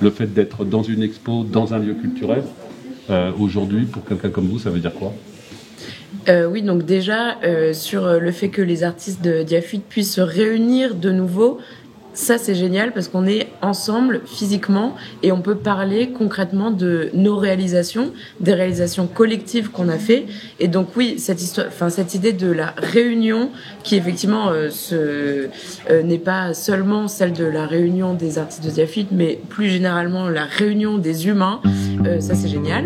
le fait d'être dans une expo, dans un lieu culturel, aujourd'hui, pour quelqu'un comme vous, ça veut dire quoi? Oui, donc déjà, sur le fait que les artistes de Diafit puissent se réunir de nouveau, ça c'est génial parce qu'on est ensemble physiquement et on peut parler concrètement de nos réalisations, des réalisations collectives qu'on a fait. Et donc oui, cette idée de la réunion qui effectivement n'est pas seulement celle de la réunion des artistes de Diafit, mais plus généralement la réunion des humains, ça c'est génial.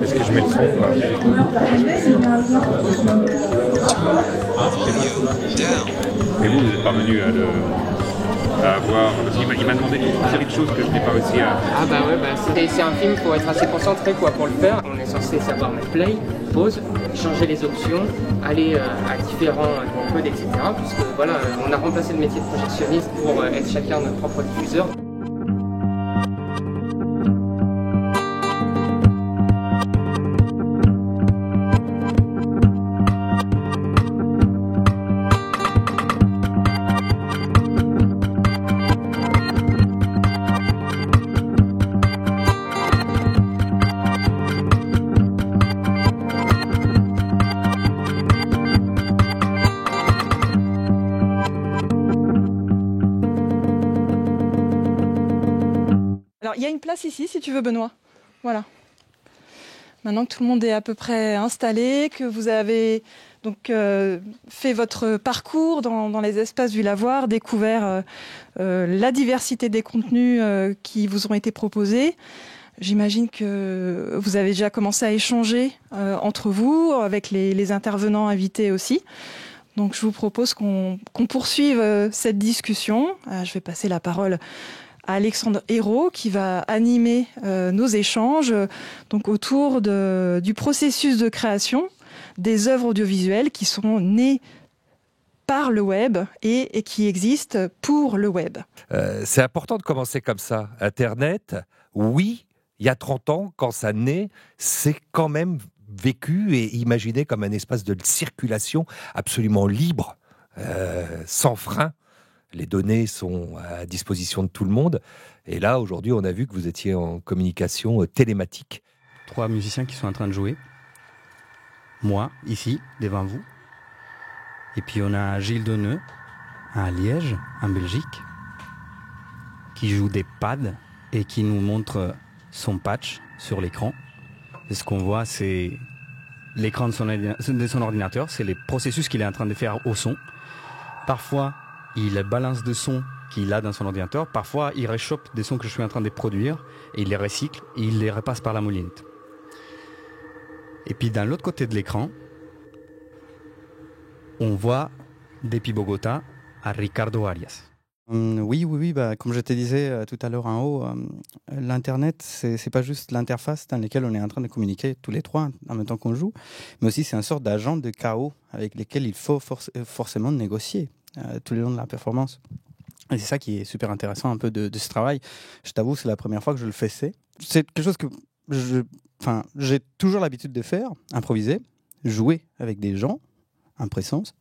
Est-ce que je mets le son ou pas? Et vous êtes parvenu à avoir... Parce qu'il m'a demandé une série de choses que je n'ai pas réussi à... Ah bah ouais, c'est un film, faut être assez concentré quoi pour le faire. On est censé savoir mettre play, pause, changer les options, aller à différents codes, etc. Puisque voilà, on a remplacé le métier de projectionniste pour être chacun notre propre diffuseur. Alors, il y a une place ici, si tu veux, Benoît. Voilà. Maintenant que tout le monde est à peu près installé, que vous avez donc fait votre parcours dans les espaces du lavoir, découvert la diversité des contenus qui vous ont été proposés, j'imagine que vous avez déjà commencé à échanger entre vous, avec les intervenants invités aussi. Donc, je vous propose qu'on poursuive cette discussion. Je vais passer la parole à Alexandre Hérault qui va animer nos échanges donc autour du processus de création des œuvres audiovisuelles qui sont nées par le web et qui existent pour le web. C'est important de commencer comme ça. Internet, oui, il y a 30 ans, quand ça naît, c'est quand même vécu et imaginé comme un espace de circulation absolument libre, sans frein. Les données sont à disposition de tout le monde. Et là, aujourd'hui, on a vu que vous étiez en communication télématique. 3 musiciens qui sont en train de jouer. Moi, ici, devant vous. Et puis on a Gilles Deneux, à Liège, en Belgique, qui joue des pads et qui nous montre son patch sur l'écran. Et ce qu'on voit, c'est l'écran de son ordinateur, c'est les processus qu'il est en train de faire au son. Parfois, il balance des sons qu'il a dans son ordinateur. Parfois, il réchoppe des sons que je suis en train de produire et il les recycle et il les repasse par la moulinette. Et puis, dans l'autre côté de l'écran, on voit depuis Bogota à Ricardo Arias. Oui, comme je te disais tout à l'heure en haut, l'Internet, c'est pas juste l'interface dans laquelle on est en train de communiquer tous les trois en même temps qu'on joue, mais aussi c'est une sorte d'agent de chaos avec lesquels il faut forcément négocier tout le long de la performance. Et c'est ça qui est super intéressant un peu de ce travail. Je t'avoue, c'est la première fois que je le fais. C'est quelque chose que j'ai toujours l'habitude de faire, improviser, jouer avec des gens en présence.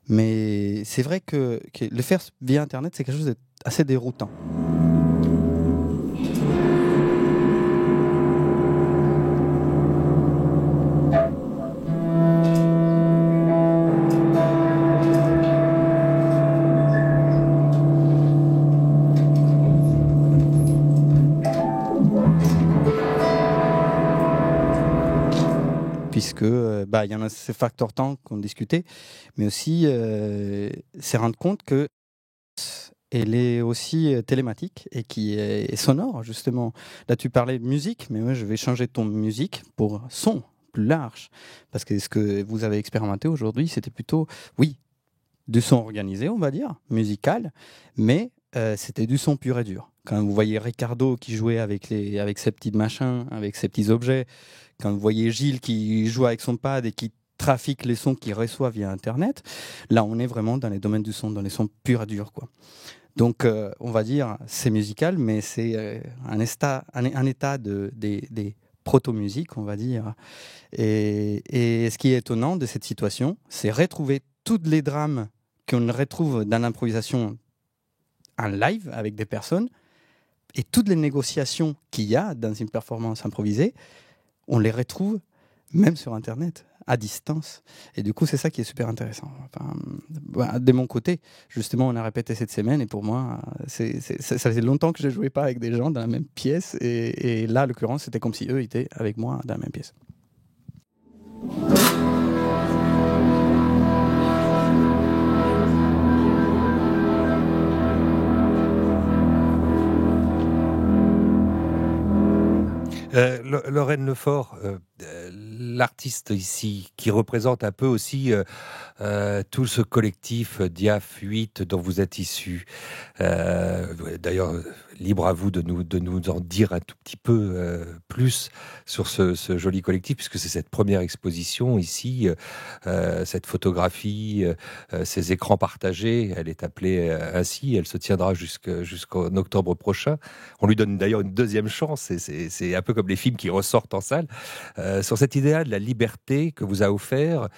Mais c'est vrai que le faire via Internet, c'est quelque chose d'assez déroutant. Puisque il y en a ces facteurs temps qu'on discutait, mais aussi c'est rendre compte que elle est aussi télématique et qui est sonore, justement. Là, tu parlais de musique, mais moi, je vais changer ton musique pour son plus large. Parce que ce que vous avez expérimenté aujourd'hui, c'était plutôt, oui, du son organisé, on va dire, musical, mais c'était du son pur et dur. Quand vous voyez Ricardo qui jouait avec ses petits machins, avec ses petits objets, quand vous voyez Gilles qui joue avec son pad et qui trafiquent les sons qu'ils reçoivent via Internet. Là, on est vraiment dans les domaines du son, dans les sons purs et durs, quoi. Donc, on va dire, c'est musical, mais c'est un état des proto-musiques, on va dire. Et ce qui est étonnant de cette situation, c'est retrouver tous les drames qu'on retrouve dans l'improvisation en live avec des personnes, et toutes les négociations qu'il y a dans une performance improvisée, on les retrouve même sur Internet, à distance. Et du coup, c'est ça qui est super intéressant. Enfin, de mon côté, justement, on a répété cette semaine, et pour moi, ça faisait longtemps que je ne jouais pas avec des gens dans la même pièce, et là, en l'occurrence, c'était comme si eux étaient avec moi dans la même pièce. Lorraine Lefort, l'artiste ici, qui représente un peu aussi tout ce collectif Diaf 8 dont vous êtes issu. D'ailleurs, libre à vous de nous en dire un tout petit peu plus sur ce joli collectif, puisque c'est cette première exposition ici, cette photographie, ces écrans partagés, elle est appelée ainsi, elle se tiendra jusqu'en octobre prochain. On lui donne d'ailleurs une deuxième chance, c'est un peu comme les films qui ressortent en salle. Sur cette idée de la liberté que vous a offert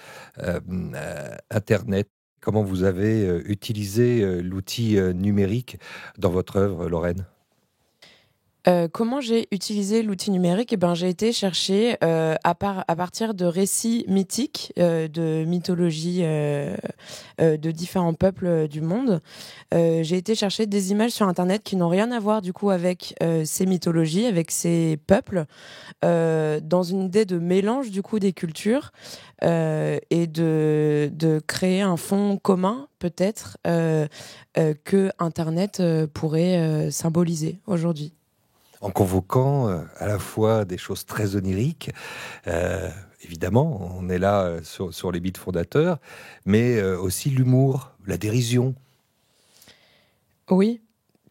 Internet, comment vous avez utilisé l'outil numérique dans votre œuvre, Lorraine ? Comment j'ai utilisé l'outil numérique ? J'ai été chercher à partir de récits mythiques, de mythologies de différents peuples du monde. J'ai été chercher des images sur Internet qui n'ont rien à voir du coup avec ces mythologies, avec ces peuples, dans une idée de mélange du coup des cultures et de créer un fond commun peut-être que Internet pourrait symboliser aujourd'hui. En convoquant à la fois des choses très oniriques, évidemment, on est là sur les mythes fondateurs, mais aussi l'humour, la dérision. Oui,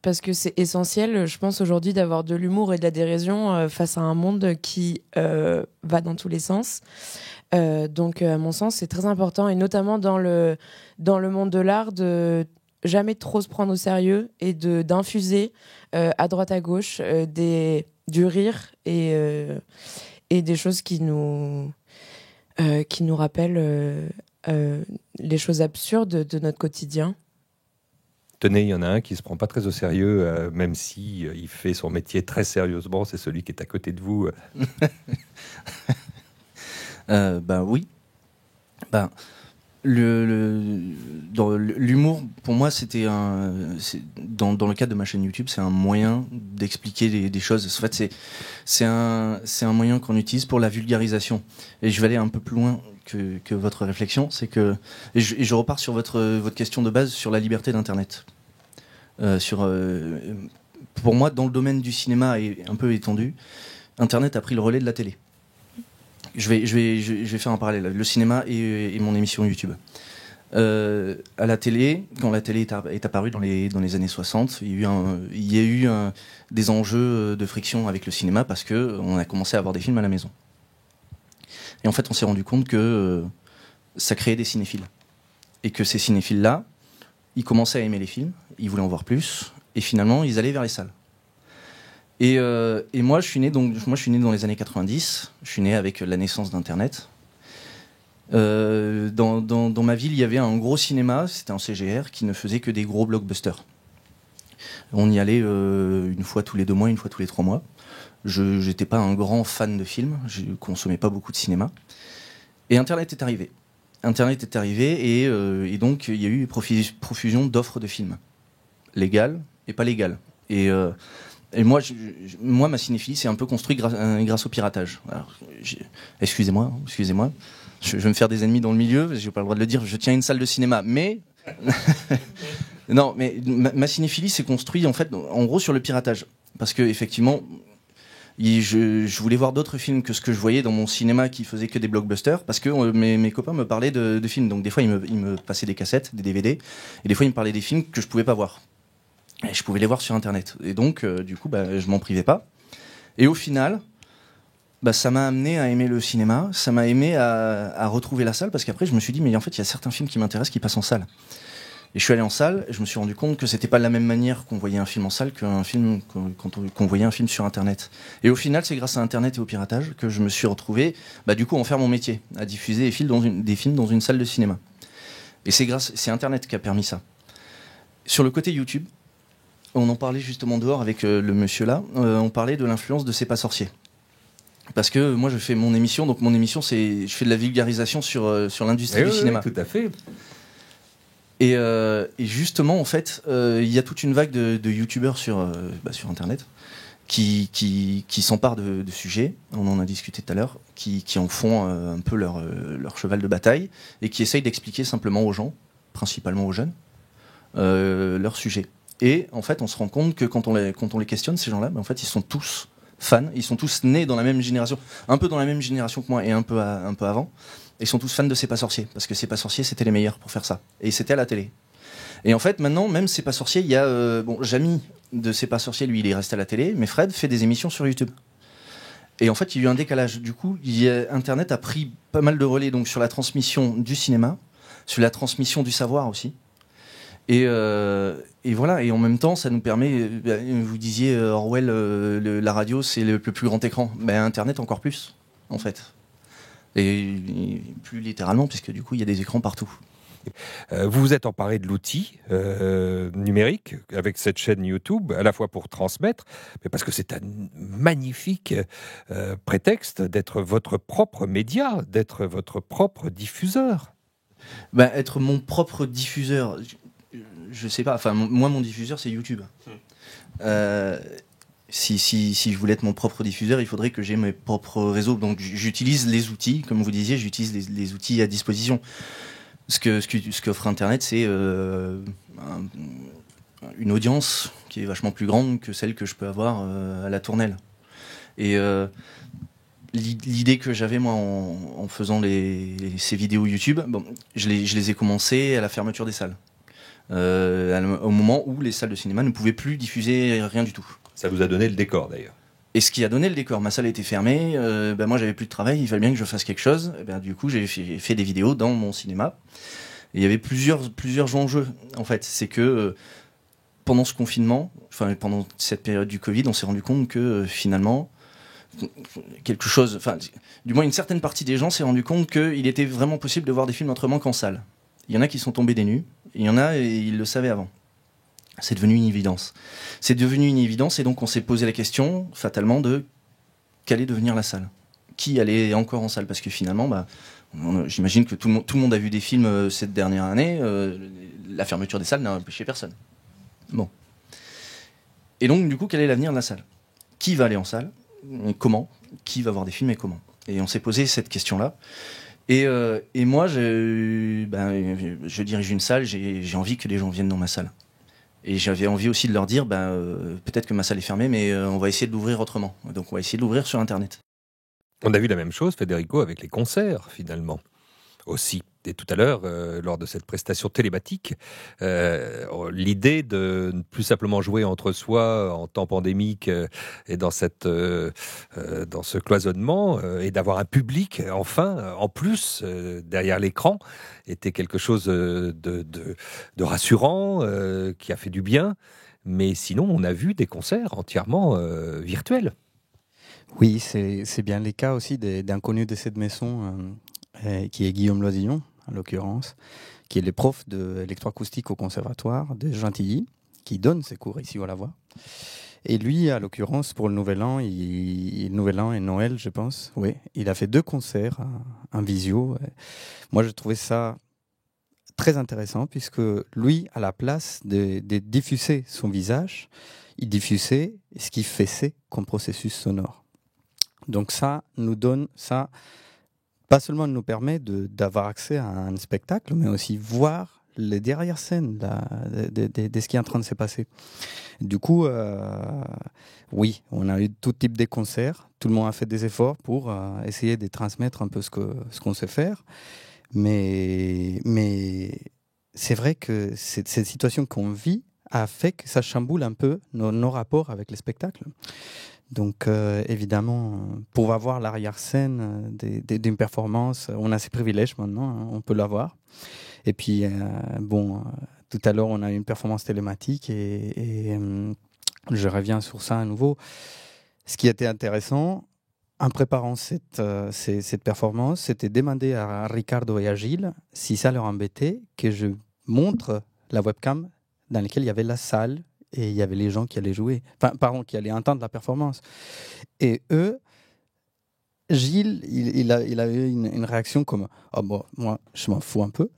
parce que c'est essentiel, je pense, aujourd'hui, d'avoir de l'humour et de la dérision face à un monde qui va dans tous les sens. Donc, à mon sens, c'est très important, et notamment dans le monde de l'art, de jamais trop se prendre au sérieux et d'infuser à droite à gauche du rire et des choses qui nous rappellent les choses absurdes de notre quotidien. Tenez, il y en a un qui se prend pas très au sérieux, même si il fait son métier très sérieusement. C'est celui qui est à côté de vous. Oui. L'humour, pour moi, dans le cadre de ma chaîne YouTube, c'est un moyen d'expliquer des choses. En fait, c'est un moyen qu'on utilise pour la vulgarisation. Et je vais aller un peu plus loin que votre réflexion. C'est que, et je repars sur votre question de base sur la liberté d'Internet. Pour moi, dans le domaine du cinéma et un peu étendu, Internet a pris le relais de la télé. Je vais faire un parallèle, le cinéma et mon émission YouTube. À la télé, quand la télé est apparue dans les années 60, il y a eu des enjeux de friction avec le cinéma parce qu'on a commencé à avoir des films à la maison. Et en fait, on s'est rendu compte que ça créait des cinéphiles. Et que ces cinéphiles-là, ils commençaient à aimer les films, ils voulaient en voir plus, et finalement, ils allaient vers les salles. Et moi, je suis né dans les années 90. Je suis né avec la naissance d'Internet. Dans ma ville, il y avait un gros cinéma, c'était un CGR, qui ne faisait que des gros blockbusters. On y allait une fois tous les 2 mois, une fois tous les 3 mois. Je n'étais pas un grand fan de films, je consommais pas beaucoup de cinéma. Et Internet est arrivé. Et donc il y a eu profusion d'offres de films, légales et pas légales. Et moi, ma cinéphilie s'est un peu construite grâce au piratage. Alors, excusez-moi, je vais me faire des ennemis dans le milieu, j'ai pas le droit de le dire, je tiens une salle de cinéma, mais non, mais ma cinéphilie s'est construite en gros sur le piratage, parce que effectivement, je voulais voir d'autres films que ce que je voyais dans mon cinéma qui faisait que des blockbusters, parce que mes copains me parlaient de films, donc des fois ils me passaient des cassettes, des DVD, et des fois ils me parlaient des films que je pouvais pas voir. Et je pouvais les voir sur Internet. Et donc, du coup, je m'en privais pas. Et au final, ça m'a amené à aimer le cinéma, ça m'a amené à retrouver la salle, parce qu'après je me suis dit mais en fait il y a certains films qui m'intéressent qui passent en salle. Et je suis allé en salle, et je me suis rendu compte que c'était pas de la même manière qu'on voyait un film en salle qu'on voyait un film sur Internet. Et au final, c'est grâce à Internet et au piratage que je me suis retrouvé, du coup, à en faire mon métier, à diffuser des films dans une salle de cinéma. Et c'est Internet qui a permis ça. Sur le côté YouTube, on en parlait justement dehors avec le monsieur là, on parlait de l'influence de C'est pas sorcier. Parce que moi je fais mon émission, donc mon émission je fais de la vulgarisation sur l'industrie du cinéma. Oui, tout à fait. Et justement en fait, il y a toute une vague de youtubeurs sur internet qui s'emparent de sujets, on en a discuté tout à l'heure, qui en font un peu leur cheval de bataille et qui essayent d'expliquer simplement aux gens, principalement aux jeunes, leur sujet. Et en fait on se rend compte que quand on les questionne, ces gens-là, en fait ils sont tous fans, ils sont tous nés dans la même génération, un peu dans la même génération que moi et un peu avant. Ils sont tous fans de C'est pas sorcier, parce que C'est pas sorcier, c'était les meilleurs pour faire ça. Et c'était à la télé. Et en fait, maintenant, même C'est pas sorcier, il y a... Jamy de C'est pas sorcier, lui, il est resté à la télé, mais Fred fait des émissions sur YouTube. Et en fait, il y a eu un décalage. Du coup, Internet a pris pas mal de relais donc, sur la transmission du cinéma, sur la transmission du savoir aussi. Et voilà, et en même temps, ça nous permet... vous disiez, Orwell, la radio, c'est le plus grand écran. Internet, encore plus, en fait. Et plus littéralement, puisque du coup, il y a des écrans partout. Vous vous êtes emparé de l'outil numérique avec cette chaîne YouTube, à la fois pour transmettre, mais parce que c'est un magnifique prétexte d'être votre propre média, d'être votre propre diffuseur. Être mon propre diffuseur, je sais pas. Enfin, moi, mon diffuseur, c'est YouTube. Si je voulais être mon propre diffuseur, il faudrait que j'ai mes propres réseaux. Donc j'utilise les outils, comme vous disiez, j'utilise les outils à disposition. Ce qu'offre Internet, c'est une audience qui est vachement plus grande que celle que je peux avoir à la tournelle. Et l'idée que j'avais moi en faisant ces vidéos YouTube, je les ai commencées à la fermeture des salles. Au moment où les salles de cinéma ne pouvaient plus diffuser rien du tout. Ça vous a donné le décor d'ailleurs. Et ce qui a donné le décor, ma salle était fermée, moi j'avais plus de travail, il fallait bien que je fasse quelque chose. Du coup j'ai fait des vidéos dans mon cinéma. Et il y avait plusieurs enjeux en fait. C'est que pendant ce confinement, pendant cette période du Covid, on s'est rendu compte que finalement du moins une certaine partie des gens s'est rendu compte qu'il était vraiment possible de voir des films autrement qu'en salle. Il y en a qui sont tombés des nues, il y en a et ils le savaient avant. C'est devenu une évidence. C'est devenu une évidence et donc on s'est posé la question, fatalement, de qu'allait devenir la salle. Qui allait encore en salle? Parce que finalement, j'imagine que tout le monde a vu des films cette dernière année. La fermeture des salles n'a empêché personne. Bon. Et donc, du coup, quel est l'avenir de la salle? Qui va aller en salle? Comment? Qui va voir des films et comment? Et on s'est posé cette question-là. Et moi, je dirige une salle, j'ai envie que les gens viennent dans ma salle. Et j'avais envie aussi de leur dire, peut-être que ma salle est fermée, mais on va essayer de l'ouvrir autrement. Donc on va essayer de l'ouvrir sur Internet. On a vu la même chose, Federico, avec les concerts, finalement, aussi. Et tout à l'heure, lors de cette prestation télématique, l'idée de ne plus simplement jouer entre soi en temps pandémique et dans ce cloisonnement, et d'avoir un public, enfin, en plus, derrière l'écran, était quelque chose de rassurant, qui a fait du bien. Mais sinon, on a vu des concerts entièrement virtuels. Oui, c'est bien le cas aussi d'un connu de cette maison, qui est Guillaume Loisillon, en l'occurrence, qui est le prof d'électroacoustique au conservatoire de Gentilly, qui donne ses cours ici à la Voix. Et lui, à l'occurrence, pour le Nouvel An, Nouvel An et Noël, je pense, oui, il a fait 2 concerts en visio. Moi, je trouvais ça très intéressant, puisque lui, à la place de diffuser son visage, il diffusait ce qu'il faisait comme processus sonore. Donc ça nous donne ça. Pas seulement nous permet d'avoir accès à un spectacle, mais aussi voir les derrière-scènes de ce qui est en train de se passer. Du coup, oui, on a eu tout type de concerts. Tout le monde a fait des efforts pour essayer de transmettre un peu ce qu'on sait faire. Mais c'est vrai que cette situation qu'on vit a fait que ça chamboule un peu nos rapports avec les spectacles. Donc évidemment, pour avoir l'arrière-scène d'une performance, on a ces privilèges maintenant, hein, on peut l'avoir. Et puis, tout à l'heure, on a eu une performance télématique et je reviens sur ça à nouveau. Ce qui était intéressant, en préparant cette performance, c'était demander à Ricardo et à Gilles si ça leur embêtait que je montre la webcam dans laquelle il y avait la salle et il y avait les gens qui allaient jouer, qui allaient entendre la performance. Et eux, Gilles, il a eu une réaction comme « Oh bon, moi, je m'en fous un peu ».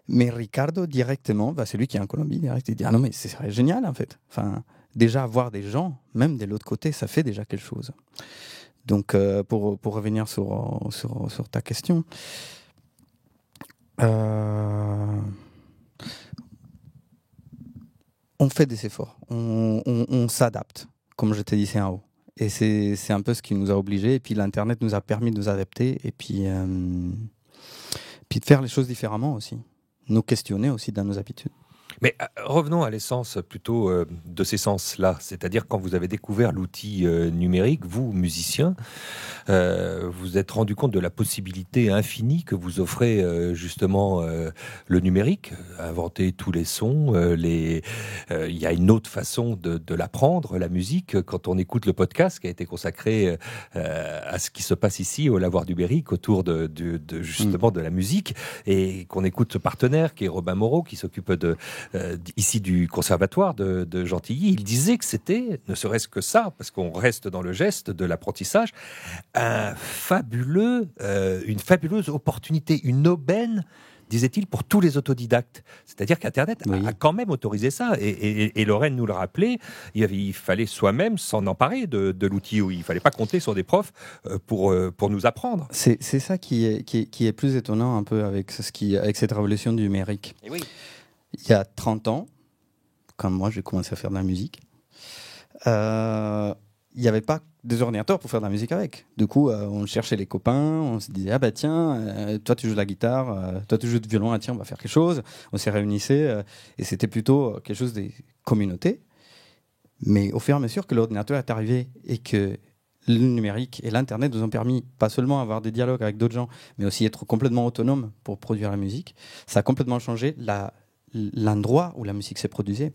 Mais Ricardo, directement, celui qui est en Colombie, il dit « Ah non, mais c'est génial, en fait. » Enfin, déjà, avoir des gens, même de l'autre côté, ça fait déjà quelque chose. Donc, pour revenir sur ta question, on fait des efforts, on s'adapte, comme je te disais en haut. Et c'est un peu ce qui nous a obligés. Et puis l'Internet nous a permis de nous adapter et puis de faire les choses différemment aussi. Nous questionner aussi dans nos habitudes. Mais revenons à l'essence plutôt de ces sens-là, c'est-à-dire quand vous avez découvert l'outil numérique, vous, musiciens, vous êtes rendu compte de la possibilité infinie que vous offrez justement le numérique, inventer tous les sons, il y a une autre façon de l'apprendre, la musique, quand on écoute le podcast qui a été consacré à ce qui se passe ici au Lavoir du Berric autour justement de la musique, et qu'on écoute ce partenaire qui est Robin Moreau, qui s'occupe ici du conservatoire de Gentilly. Il disait que c'était, ne serait-ce que ça, parce qu'on reste dans le geste de l'apprentissage, une fabuleuse opportunité, une aubaine, disait-il, pour tous les autodidactes. C'est-à-dire qu'Internet a quand même autorisé ça. Et Lorraine nous le rappelait, il fallait soi-même s'en emparer de l'outil, où il ne fallait pas compter sur des profs pour nous apprendre. C'est ça qui est plus étonnant un peu avec cette révolution du numérique. Et oui. Il y a 30 ans, quand moi j'ai commencé à faire de la musique, il n'y avait pas des ordinateurs pour faire de la musique avec. Du coup, on cherchait les copains, on se disait « Ah bah tiens, toi tu joues de la guitare, toi tu joues du violon, tiens on va faire quelque chose ». On s'y réunissait et c'était plutôt quelque chose des communautés. Mais au fur et à mesure que l'ordinateur est arrivé et que le numérique et l'Internet nous ont permis pas seulement avoir des dialogues avec d'autres gens, mais aussi être complètement autonome pour produire la musique, ça a complètement changé l'endroit où la musique s'est produisée.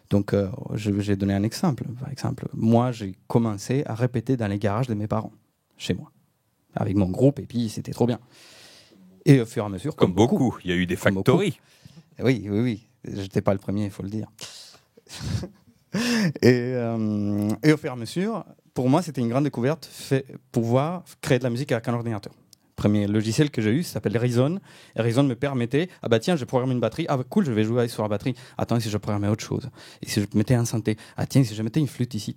Donc, j'ai donné un exemple. Par exemple, moi, j'ai commencé à répéter dans les garages de mes parents, chez moi, avec mon groupe, et puis c'était trop bien. Et au fur et à mesure... Comme beaucoup, il y a eu des factories. Oui. Je n'étais pas le premier, il faut le dire. et au fur et à mesure, pour moi, c'était une grande découverte, pouvoir créer de la musique avec un ordinateur. Premier logiciel que j'ai eu, ça s'appelle Reason. Et Reason me permettait, ah bah tiens, je programme une batterie, ah bah cool, je vais jouer sur la batterie. Attends, si je programmais autre chose. Et si je mettais un synthé, ah tiens, si je mettais une flûte ici,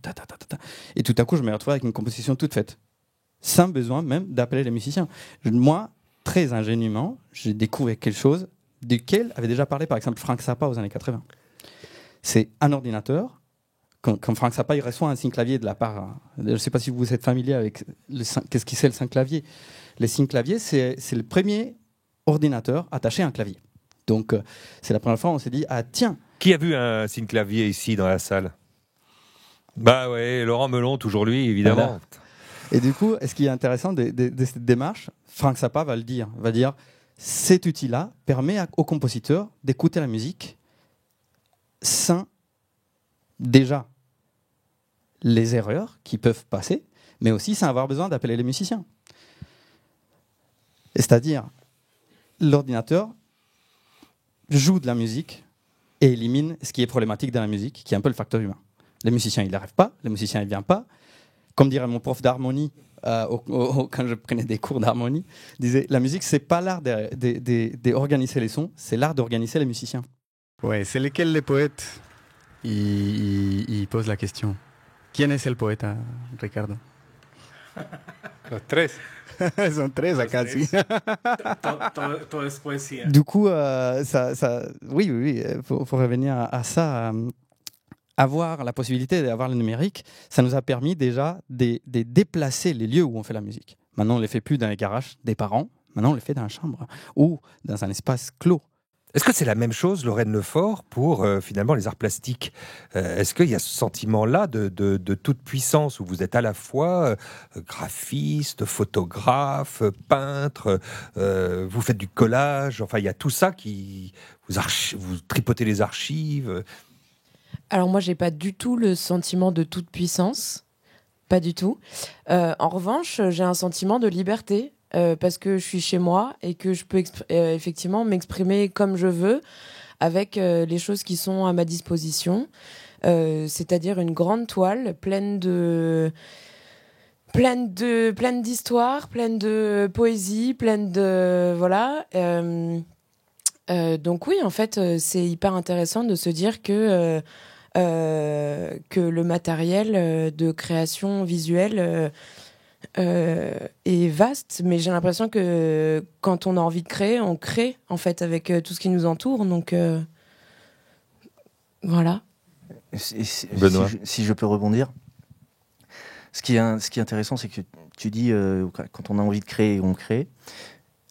Et tout à coup, je me retrouvais avec une composition toute faite, sans besoin même d'appeler les musiciens. Moi, très ingénument, j'ai découvert quelque chose duquel avait déjà parlé, par exemple, Frank Zappa aux années 80. C'est un ordinateur. Quand Frank Zappa il reçoit un synclavier de la part, je ne sais pas si vous êtes familier avec qu'est-ce que c'est le synclavier. Les synclaviers, c'est le premier ordinateur attaché à un clavier. Donc, c'est la première fois où on s'est dit, ah tiens. Qui a vu un synclavier ici dans la salle ? Bah ouais, Laurent Melon, toujours lui, évidemment. Voilà. Et du coup, ce qui est intéressant de cette démarche, Frank Zappa va dire, cet outil-là permet au compositeur d'écouter la musique sans déjà les erreurs qui peuvent passer, mais aussi sans avoir besoin d'appeler les musiciens. C'est-à-dire, l'ordinateur joue de la musique et élimine ce qui est problématique dans la musique, qui est un peu le facteur humain. Les musiciens, ils n'arrivent pas, les musiciens, ils ne viennent pas. Comme dirait mon prof d'harmonie, quand je prenais des cours d'harmonie, disait, la musique, ce n'est pas l'art d'organiser les sons, c'est l'art d'organiser les musiciens. Ouais, c'est lequel les poètes il pose la question. ¿Quién es el poeta, Ricardo? Los tres. Son tres acá, sí. Todo es poesía. Du coup, oui, pour revenir à ça, avoir la possibilité d'avoir le numérique, ça nous a permis déjà de déplacer les lieux où on fait la musique. Maintenant, on ne les fait plus dans les garages des parents, maintenant on les fait dans la chambre ou dans un espace clos. Est-ce que c'est la même chose, Lorraine Lefort, pour finalement les arts plastiques? Est-ce qu'il y a ce sentiment-là de toute puissance où vous êtes à la fois graphiste, photographe, peintre, vous faites du collage, enfin il y a tout ça qui vous tripotez les archives. Alors moi, j'ai pas du tout le sentiment de toute puissance, pas du tout. En revanche, j'ai un sentiment de liberté. Parce que je suis chez moi et que je peux effectivement m'exprimer comme je veux avec les choses qui sont à ma disposition, c'est-à-dire une grande toile pleine d'histoires, pleine de poésie, pleine de voilà. Donc oui, en fait, c'est hyper intéressant de se dire que le matériel de création visuelle est vaste, mais j'ai l'impression que quand on a envie de créer, on crée en fait avec tout ce qui nous entoure. Donc voilà. Benoît. Si je peux rebondir, ce qui est intéressant, c'est que tu dis quand on a envie de créer, on crée.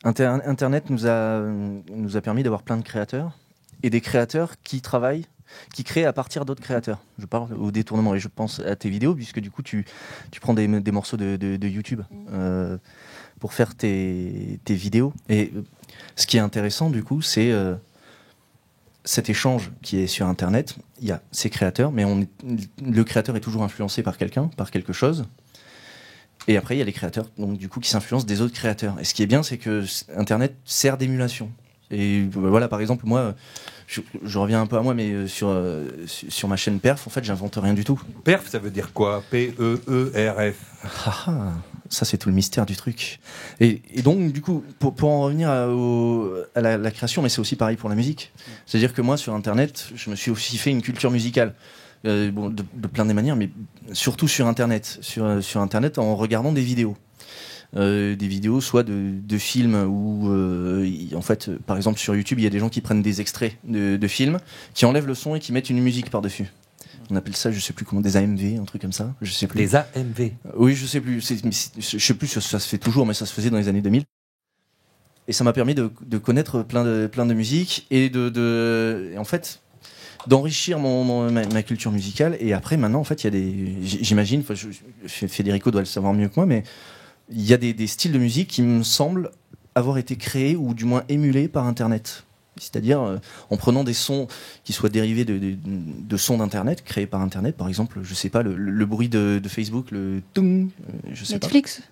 Internet nous a permis d'avoir plein de créateurs et des créateurs qui créent à partir d'autres créateurs. Je parle au détournement et je pense à tes vidéos, puisque du coup tu prends des morceaux de YouTube pour faire tes vidéos. Et ce qui est intéressant du coup, c'est cet échange qui est sur Internet. Il y a ces créateurs, mais le créateur est toujours influencé par quelqu'un, par quelque chose. Et après, il y a les créateurs, donc du coup, qui s'influencent des autres créateurs. Et ce qui est bien, c'est que Internet sert d'émulation. Et voilà, par exemple, moi, je reviens un peu à moi, mais sur ma chaîne Perf, en fait, j'invente rien du tout. Perf, ça veut dire quoi? P-E-E-R-F. Ça, c'est tout le mystère du truc. Et donc, du coup, pour en revenir à la création, mais c'est aussi pareil pour la musique. C'est-à-dire que moi, sur Internet, je me suis aussi fait une culture musicale. De plein des manières, mais surtout sur Internet. Sur Internet, en regardant des vidéos. Des vidéos soit de films où en fait par exemple sur YouTube il y a des gens qui prennent des extraits de films, qui enlèvent le son et qui mettent une musique par-dessus. On appelle ça, je sais plus comment, des AMV, un truc comme ça, je sais plus. Des AMV. Oui, je sais plus, je sais plus, ça se fait toujours, mais ça se faisait dans les années 2000. Et ça m'a permis de connaître plein de musiques et en fait d'enrichir ma culture musicale. Et après maintenant en fait il y a j'imagine, Federico doit le savoir mieux que moi, mais il y a des styles de musique qui me semblent avoir été créés ou du moins émulés par Internet. C'est-à-dire en prenant des sons qui soient dérivés de sons d'Internet, créés par Internet. Par exemple, je sais pas, le bruit de Facebook, le tung, je sais Netflix. Pas.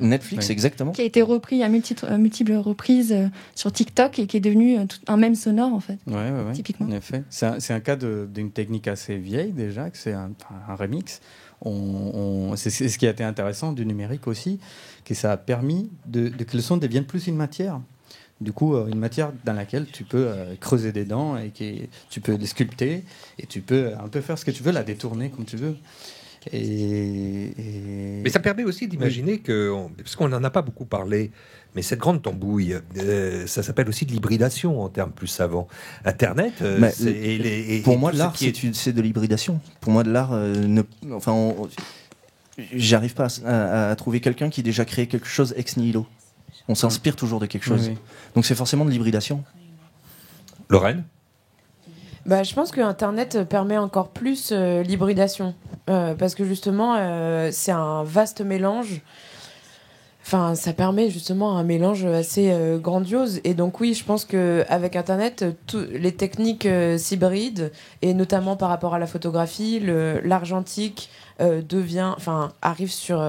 Netflix, oui. Exactement. Qui a été repris à multiples reprises sur TikTok et qui est devenu un mème sonore, en fait. Ouais. Typiquement. En effet. C'est un cas d'une technique assez vieille déjà, que c'est un remix. C'est ce qui a été intéressant du numérique aussi, que ça a permis que le son devienne plus une matière. Du coup, une matière dans laquelle tu peux creuser des dents et tu peux les sculpter et tu peux un peu faire ce que tu veux, la détourner comme tu veux. Mais ça permet aussi d'imaginer parce qu'on n'en a pas beaucoup parlé, mais cette grande tambouille, ça s'appelle aussi de l'hybridation en termes plus savants. Internet, pour moi, l'art, c'est de l'hybridation. Pour moi, de l'art, j'arrive pas à trouver quelqu'un qui a déjà créé quelque chose ex nihilo. On s'inspire toujours de quelque chose. Oui. Donc c'est forcément de l'hybridation. Lorraine ? Je pense que Internet permet encore plus l'hybridation. Parce que justement, c'est un vaste mélange. Enfin, ça permet justement un mélange assez grandiose. Et donc oui, je pense qu'avec Internet, les techniques s'hybrident, et notamment par rapport à la photographie, l'argentique arrive sur...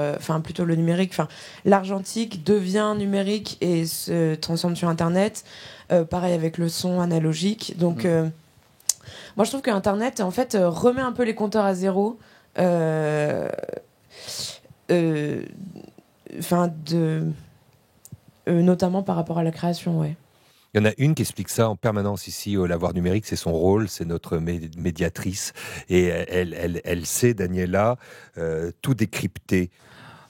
plutôt le numérique. L'argentique devient numérique et se transforme sur Internet. Pareil avec le son analogique. Donc... moi, je trouve qu'Internet, en fait, remet un peu les compteurs à zéro. Notamment par rapport à la création, ouais. Il y en a une qui explique ça en permanence ici au Lavoir Numérique, c'est son rôle, c'est notre médiatrice. Et elle sait, Daniela, tout décrypter.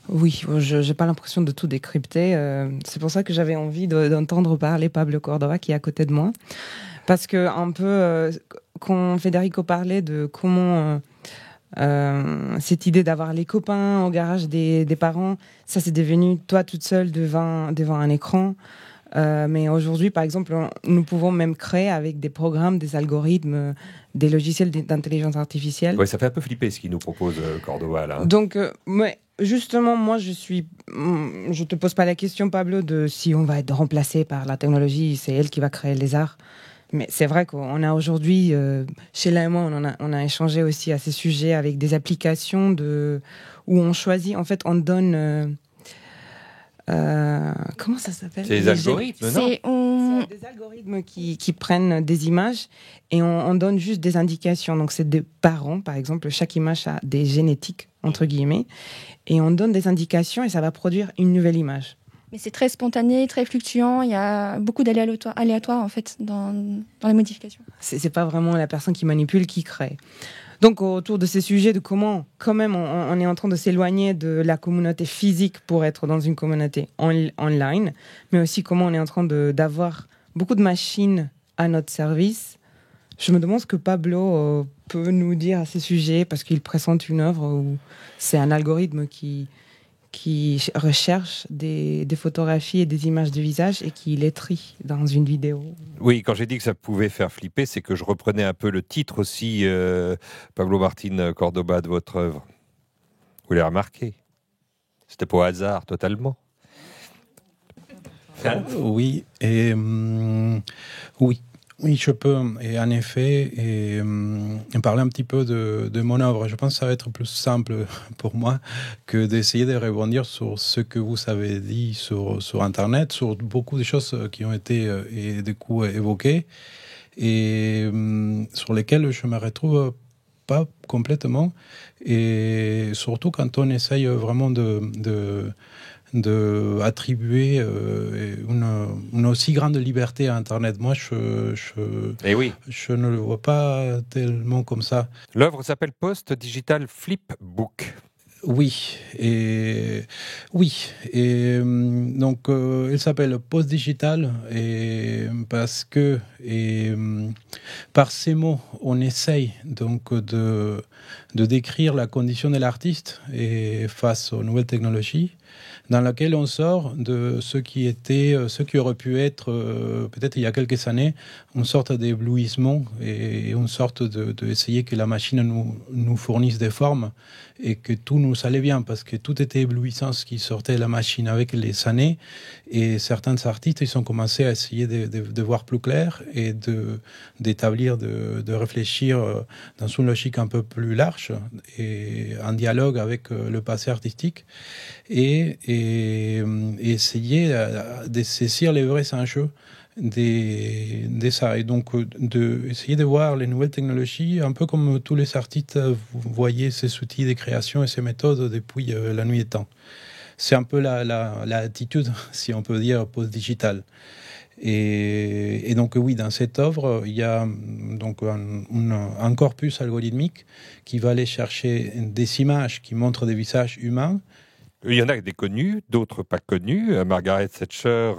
Oui, je n'ai pas l'impression de tout décrypter. C'est pour ça que j'avais envie d'entendre parler Pablo Cordova, qui est à côté de moi. Parce que un peu, quand Federico parlait de comment cette idée d'avoir les copains au garage des parents, ça c'est devenu toi toute seule devant un écran. Mais aujourd'hui, par exemple, nous pouvons même créer avec des programmes, des algorithmes, des logiciels d'intelligence artificielle. Ouais, ça fait un peu flipper ce qu'il nous propose Cordova là. Donc, justement, moi, je te pose pas la question, Pablo, de si on va être remplacé par la technologie, c'est elle qui va créer les arts. Mais c'est vrai qu'on a aujourd'hui, chez Léa et moi, on a échangé aussi à ces sujets avec des applications où on choisit, en fait, on donne... comment ça s'appelle? C'est des algorithmes, non? C'est des algorithmes qui prennent des images et on donne juste des indications. Donc, c'est des parents, par exemple. Chaque image a des génétiques, entre guillemets. Et on donne des indications et ça va produire une nouvelle image. Mais c'est très spontané, très fluctuant. Il y a beaucoup d'aléatoires en fait dans les modifications. C'est pas vraiment la personne qui manipule qui crée. Donc autour de ces sujets de comment quand même on est en train de s'éloigner de la communauté physique pour être dans une communauté online, mais aussi comment on est en train d'avoir beaucoup de machines à notre service. Je me demande ce que Pablo peut nous dire à ces sujets, parce qu'il présente une œuvre où c'est un algorithme qui recherche des photographies et des images de visage et qui les trie dans une vidéo. Oui, quand j'ai dit que ça pouvait faire flipper, c'est que je reprenais un peu le titre aussi, Pablo Martín Córdoba, de votre œuvre. Vous l'avez remarqué. C'était pas au hasard, totalement. Oui, oui, je peux, et en effet, parler un petit peu de mon œuvre. Je pense que ça va être plus simple pour moi que d'essayer de rebondir sur ce que vous avez dit sur Internet, sur beaucoup de choses qui ont été et du coup évoquées, et sur lesquelles je me retrouve pas complètement, et surtout quand on essaye vraiment de attribuer une aussi grande liberté à Internet. Moi, je ne le vois pas tellement comme ça. L'œuvre s'appelle Post Digital Flipbook. Oui, donc il s'appelle Post Digital parce que par ces mots on essaye donc de décrire la condition de l'artiste et face aux nouvelles technologies, dans laquelle on sort de ce qui aurait pu être peut-être il y a quelques années une sorte d'éblouissement et une sorte d'essayer que la machine nous fournisse des formes et que tout nous allait bien, parce que tout était éblouissant ce qui sortait de la machine avec les années, et certains artistes ils ont commencé à essayer de voir plus clair et d'établir, de réfléchir dans une logique un peu plus large et en dialogue avec le passé artistique, et essayer de saisir les vrais enjeux de ça, et donc essayer de voir les nouvelles technologies un peu comme tous les artistes vous voyez ces outils de création et ces méthodes depuis la nuit des temps. C'est un peu l'attitude, si on peut dire, post-digitale. Et donc oui, dans cette œuvre, il y a donc un corpus algorithmique qui va aller chercher des images qui montrent des visages humains. Il y en a des connus, d'autres pas connus. Margaret Thatcher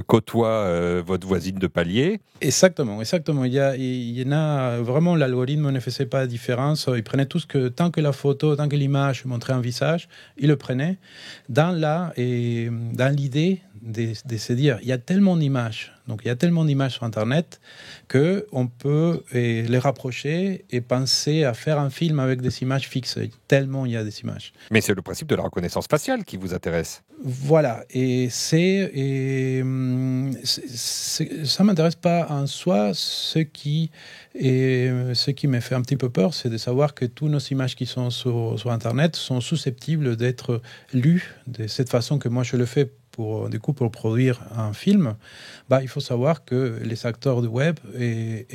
côtoie votre voisine de palier. Exactement. Il y en a vraiment, l'algorithme ne faisait pas de différence. Il prenait tout tant que la photo, tant que l'image montrait un visage, il le prenait. Dans l'idée de se dire, il y a tellement d'images. Donc il y a tellement d'images sur Internet qu'on peut les rapprocher et penser à faire un film avec des images fixes. Tellement il y a des images. Mais c'est le principe de la reconnaissance faciale qui vous intéresse. Voilà, et ça m'intéresse pas en soi. Ce qui me fait un petit peu peur, c'est de savoir que toutes nos images qui sont sur Internet sont susceptibles d'être lues de cette façon que moi je le fais pour produire un film. Il faut savoir que les acteurs du web et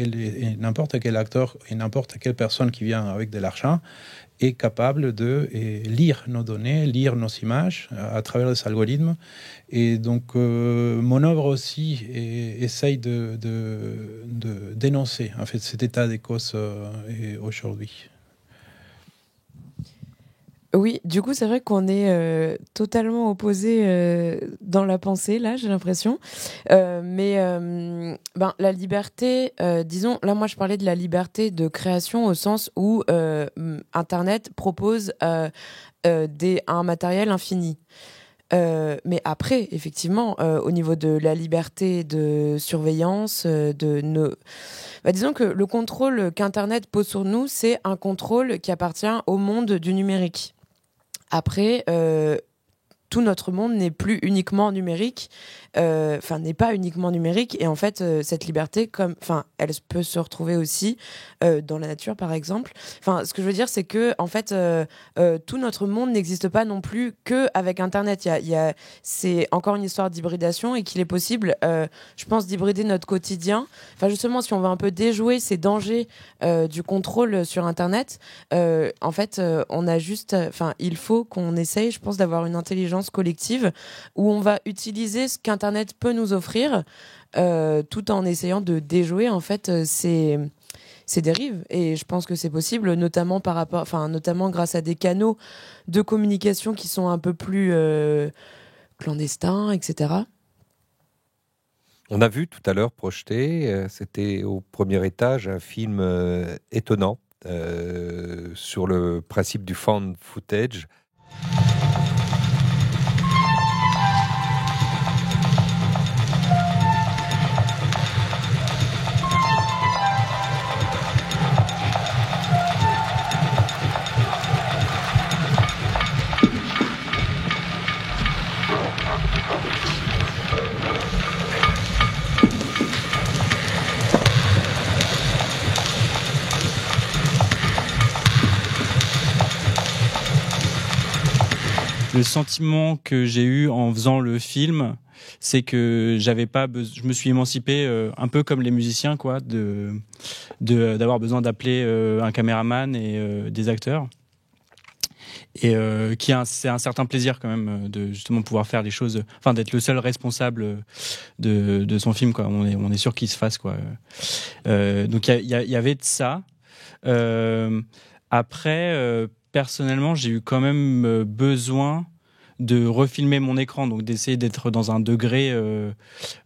n'importe quel acteur et n'importe quelle personne qui vient avec de l'argent est capable de lire nos données, lire nos images à travers les algorithmes. Et donc, mon œuvre aussi essaye de dénoncer en fait cet état des causes aujourd'hui. Oui, du coup, c'est vrai qu'on est totalement opposés dans la pensée, là, j'ai l'impression. Mais la liberté, disons, là, moi, je parlais de la liberté de création au sens où Internet propose un matériel infini. Mais après, effectivement, au niveau de la liberté de surveillance, disons que le contrôle qu'Internet pose sur nous, c'est un contrôle qui appartient au monde du numérique. Après, tout notre monde n'est plus uniquement numérique, n'est pas uniquement numérique, et en fait, cette liberté, elle peut se retrouver aussi dans la nature, par exemple. Ce que je veux dire, c'est que, en fait, tout notre monde n'existe pas non plus qu'avec Internet. C'est encore une histoire d'hybridation, et qu'il est possible, je pense, d'hybrider notre quotidien. Justement, si on veut un peu déjouer ces dangers du contrôle sur Internet, en fait, il faut qu'on essaye, je pense, d'avoir une intelligence collective où on va utiliser ce qu'Internet peut nous offrir tout en essayant de déjouer en fait ces dérives. Et je pense que c'est possible, notamment grâce à des canaux de communication qui sont un peu plus clandestins, etc. On a vu tout à l'heure projeté, c'était au premier étage, un film étonnant sur le principe du found footage. Le sentiment que j'ai eu en faisant le film, c'est que je me suis émancipé un peu comme les musiciens, quoi, d'avoir besoin d'appeler un caméraman et des acteurs. Et c'est un certain plaisir quand même de justement pouvoir faire les choses, d'être le seul responsable de son film, quoi. On est sûr qu'il se fasse, quoi. Donc il y avait de ça. Après, personnellement, j'ai eu quand même besoin de refilmer mon écran, donc d'essayer d'être dans un degré,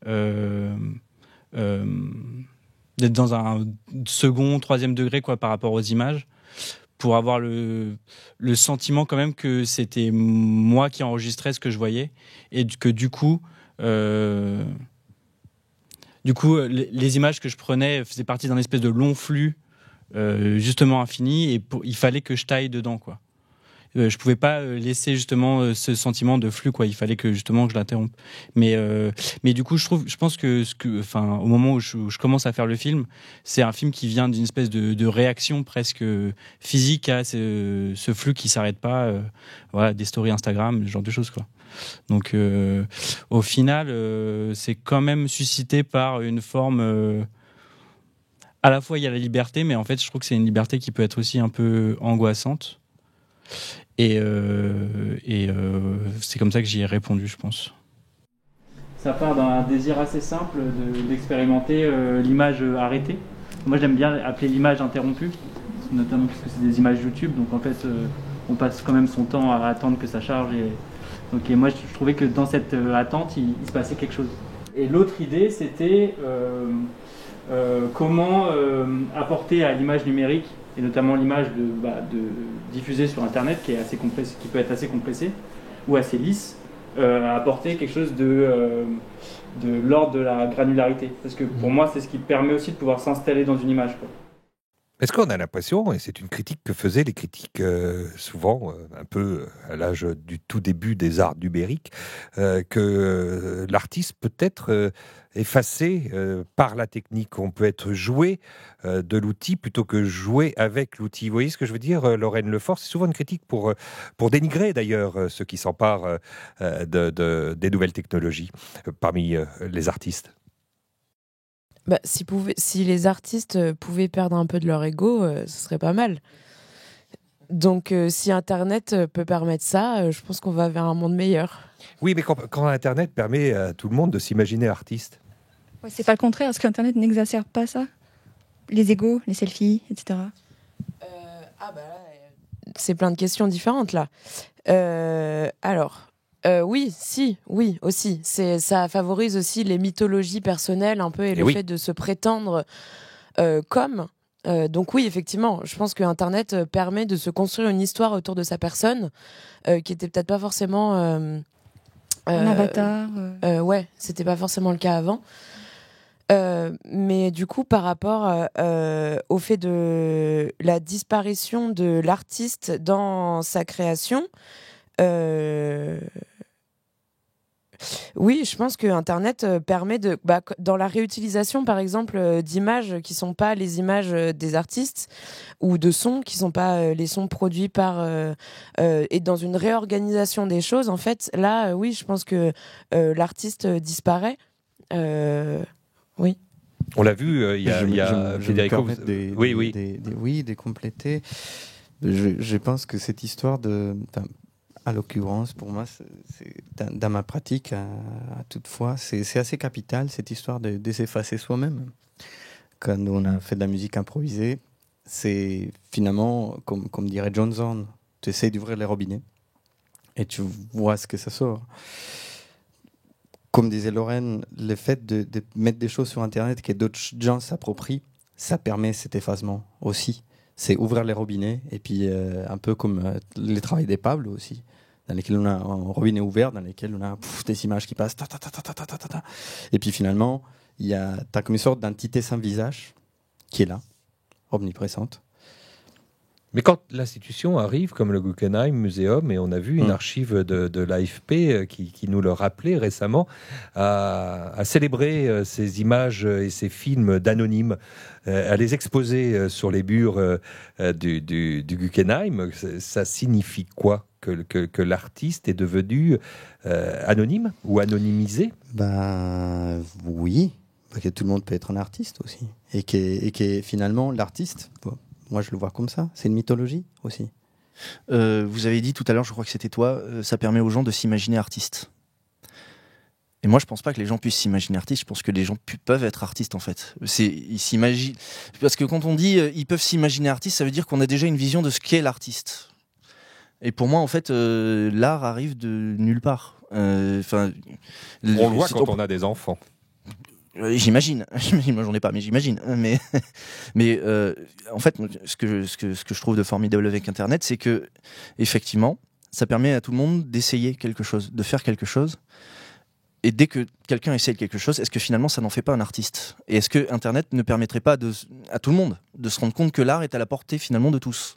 d'être dans un second, troisième degré, quoi, par rapport aux images, pour avoir le sentiment quand même que c'était moi qui enregistrais ce que je voyais, et que du coup, les images que je prenais faisaient partie d'un espèce de long flux, justement infini, et il fallait que je taille dedans, quoi. Je pouvais pas laisser justement ce sentiment de flux, quoi. Il fallait que justement que je l'interrompe. Mais du coup, je pense que au moment où je commence à faire le film, c'est un film qui vient d'une espèce de réaction presque physique à ce flux qui s'arrête pas. Des stories Instagram, ce genre de choses, quoi. Donc, au final, c'est quand même suscité par une forme. À la fois, il y a la liberté, mais en fait, je trouve que c'est une liberté qui peut être aussi un peu angoissante. Et c'est comme ça que j'y ai répondu, je pense. Ça part d'un désir assez simple d'expérimenter l'image arrêtée. Moi, j'aime bien appeler l'image interrompue, notamment parce que c'est des images YouTube, donc en fait, on passe quand même son temps à attendre que ça charge. Et moi, je trouvais que dans cette attente, il se passait quelque chose. Et l'autre idée, c'était comment apporter à l'image numérique, et notamment l'image diffusée sur Internet, qui peut être assez compressée ou assez lisse, apporter quelque chose de l'ordre de la granularité. Parce que pour moi, c'est ce qui permet aussi de pouvoir s'installer dans une image, quoi. Est-ce qu'on a l'impression, et c'est une critique que faisaient les critiques souvent, un peu à l'âge du tout début des arts numériques, que l'artiste peut être effacé par la technique? On peut être joué de l'outil plutôt que jouer avec l'outil. Vous voyez ce que je veux dire, Lorraine Lefort? C'est souvent une critique pour dénigrer d'ailleurs ceux qui s'emparent des nouvelles technologies parmi les artistes. Si les artistes pouvaient perdre un peu de leur ego, ce serait pas mal. Donc, si Internet peut permettre ça, je pense qu'on va vers un monde meilleur. Oui, mais quand Internet permet à tout le monde de s'imaginer artiste. Ouais, c'est pas le contraire, parce qu'Internet n'exacerbe pas ça. Les égos, les selfies, etc. C'est plein de questions différentes, là. Oui, aussi. Ça favorise aussi les mythologies personnelles un peu et le fait de se prétendre comme. Donc oui, effectivement, je pense que Internet permet de se construire une histoire autour de sa personne qui était peut-être pas forcément Un avatar. Ouais, c'était pas forcément le cas avant. Mais du coup, par rapport au fait de la disparition de l'artiste dans sa création, oui, je pense que Internet permet de, dans la réutilisation, par exemple, d'images qui sont pas les images des artistes ou de sons qui sont pas les sons produits par et dans une réorganisation des choses. En fait, là, oui, je pense que l'artiste disparaît. Oui. On l'a vu, il y a Federico. De compléter. Je pense que cette histoire à l'occurrence, pour moi, dans ma pratique, à toutefois, c'est assez capital, cette histoire de s'effacer soi-même. Quand on a fait de la musique improvisée, c'est finalement, comme dirait John Zorn, tu essaies d'ouvrir les robinets et tu vois ce que ça sort. Comme disait Lorraine, le fait de mettre des choses sur Internet que d'autres gens s'approprient, ça permet cet effacement aussi. C'est ouvrir les robinets, et puis un peu comme le travail des Pablo aussi, dans lesquels on a un robinet ouvert, dans lesquels on a des images qui passent, et puis finalement, t'as comme une sorte d'entité sans visage qui est là, omniprésente. Mais quand l'institution arrive, comme le Guggenheim Museum, et on a vu une archive de l'AFP qui nous le rappelait récemment, à célébrer ces images et ces films d'anonymes, à les exposer sur les murs du Guggenheim, ça signifie quoi ? Que l'artiste est devenu anonyme ou anonymisé ? Oui, que tout le monde peut être un artiste aussi. Et que finalement, l'artiste... Moi, je le vois comme ça. C'est une mythologie aussi. Vous avez dit tout à l'heure, je crois que c'était toi, ça permet aux gens de s'imaginer artistes. Et moi, je pense pas que les gens puissent s'imaginer artistes. Je pense que les gens peuvent être artistes, en fait. Ils s'imaginent. Parce que quand on dit ils peuvent s'imaginer artistes, ça veut dire qu'on a déjà une vision de ce qu'est l'artiste. Et pour moi, en fait, l'art arrive de nulle part. On le voit quand on a des enfants. J'imagine. Moi, j'en ai pas, mais j'imagine. Mais en fait, ce que je trouve de formidable avec Internet, c'est que effectivement, ça permet à tout le monde d'essayer quelque chose, de faire quelque chose. Et dès que quelqu'un essaye quelque chose, est-ce que finalement, ça n'en fait pas un artiste ? Et est-ce que Internet ne permettrait pas à tout le monde de se rendre compte que l'art est à la portée finalement de tous ?